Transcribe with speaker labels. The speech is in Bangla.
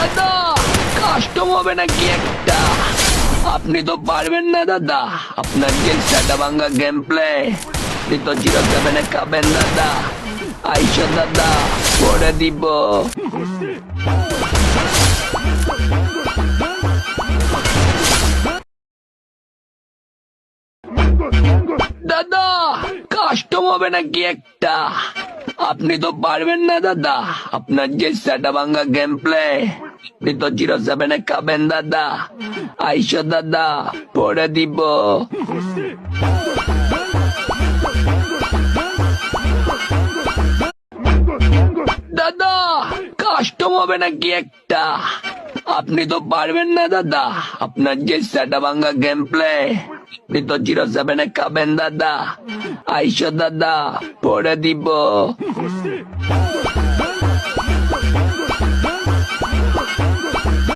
Speaker 1: দাদা কাস্টম হবে নাকি একটা? আপনি তো পারবেন না দাদা, আপনার যে সেটা ভাঙ্গা গেম প্লে আপনি তো 07-এ খাবেন দাদা। আইসো দাদা করে দিব। দাদা কাস্টম হবে নাকি একটা? আপনি তো পারবেন না দাদা, আপনার যে সেটা ভাঙ্গা গেম প্লে আপনি তো 07-এ খাবেন দাদা। আইসো দাদা পরে দিব। দাদা কাস্টম হবে নাকি একটা? আপনি তো পারবেন না দাদা, আপনার যে সেটা ভাঙ্গা গেম প্লে আপনি তো 07-এ খাবেন দাদা। আইসো দাদা পরে দিব।